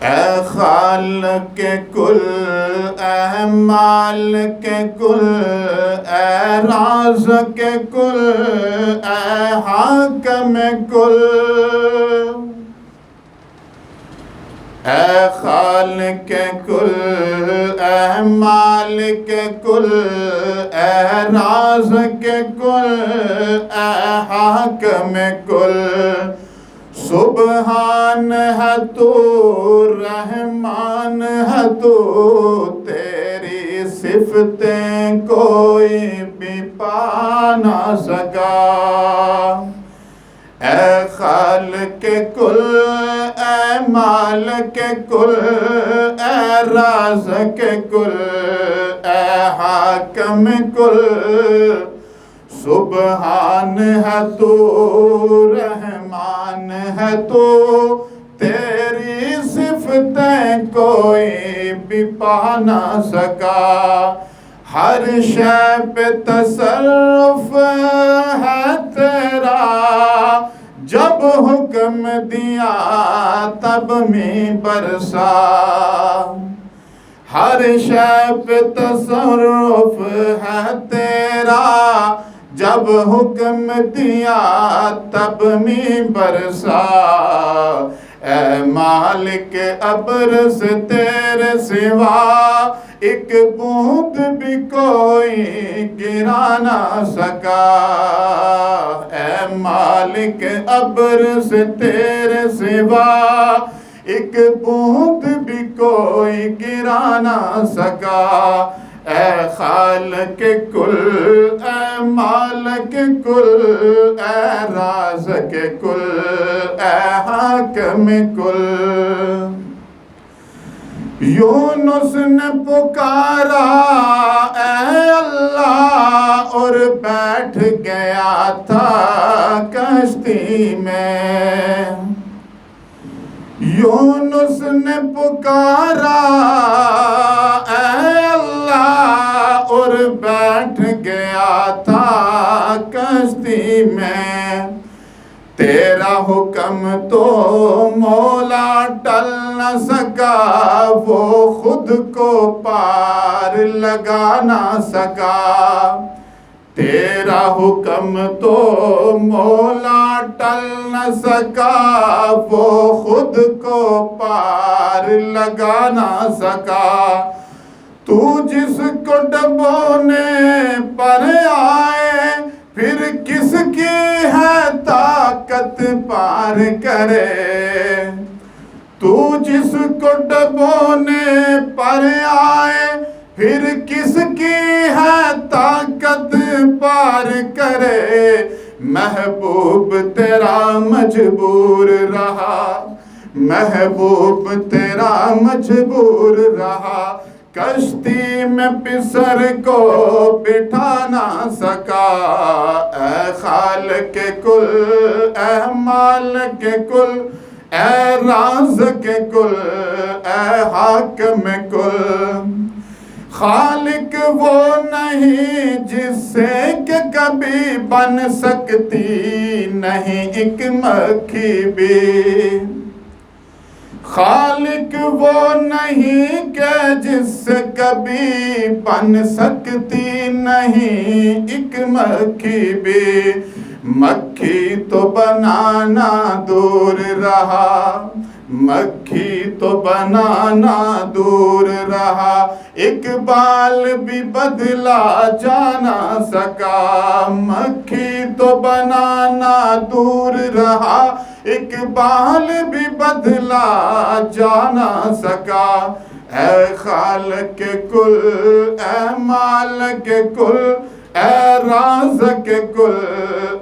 اے خالق کل، اے مالک کل، اے رازق کل، اے حاکم کل، اے خالق کل، اے مالک کل، اے رازق کل، اے حاکم کل، سبحان ہے تو، رحمان ہے تو، تیری صفتیں کوئی بھی پا نہ سکا۔ اے خالق کل، اے مالک کل، اے رازق کل، اے حاکم کل، سبحان ہے تو، رحمان ہے تو، تیری صفتیں کوئی بھی پا نہ سکا۔ ہر شے پہ تصرف ہے تیرا، جب حکم دیا تب میں برسا۔ ہر شے پہ تصرف ہے تیرا، جب حکم دیا تب میں برسا۔ اے مالک ابر سے تیرے سوا، ایک بوند بھی کوئی گرا نہ سکا۔ اے مالک ابر سے تیرے سوا، ایک بوند بھی کوئی گرا نہ سکا۔ اے خالق کل، اے مالک کل، اے رازق کل، اے حاکم کل۔ یونس نے پکارا اے اللہ، اور بیٹھ گیا تھا کشتی میں۔ یونس نے پکارا اے اللہ، اور بیٹھ گیا تھا کشتی میں۔ تیرا حکم تو مولا ٹل نہ سکا، وہ خود کو پار لگا نہ سکا۔ تیرا حکم تو مولا ٹل نہ سکا، وہ خود کو پار لگا نہ سکا۔ تو جس کو ڈبونے پر آئے، پھر کس کی ہے طاقت پار کرے۔ تو جس کو ڈبونے پر آئے، پھر کس کی ہے طاقت پار کرے۔ محبوب تیرا مجبور رہا، محبوب تیرا مجبور رہا، کشتی میں پسر کو بٹھا نہ سکا۔ اے خالق کل، اے مالک کل، اے رازق کل، اے حاکم کل۔ خالق وہ نہیں جس سے کہ کبھی بن سکتی نہیں ایک مکھی بھی۔ خالق وہ نہیں کہ جس سے کبھی بن سکتی نہیں ایک مکھی بھی۔ مکھی تو بنانا دور رہا، مکھی تو بنانا دور رہا، ایک بال بھی بدلا جا نہ سکا۔ مکھی تو بنانا دور رہا، ایک بال بھی بدلا جا نہ سکا۔ اے خالق کل، اے مالک کل، اے رازق کل،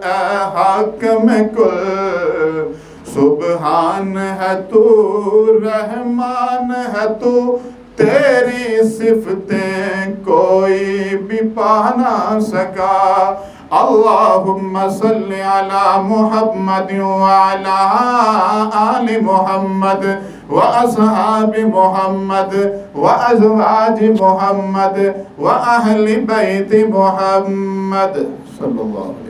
اے حاکم کل، سبحان ہے تو، رحمان ہے تو، تیری صفتیں کوئی بھی پا نہ سکا۔ اللہم صلی علی محمد وعلی آل محمد واصحاب محمد وازواج محمد واہل بیت محمد صلی اللہ علیہ وسلم۔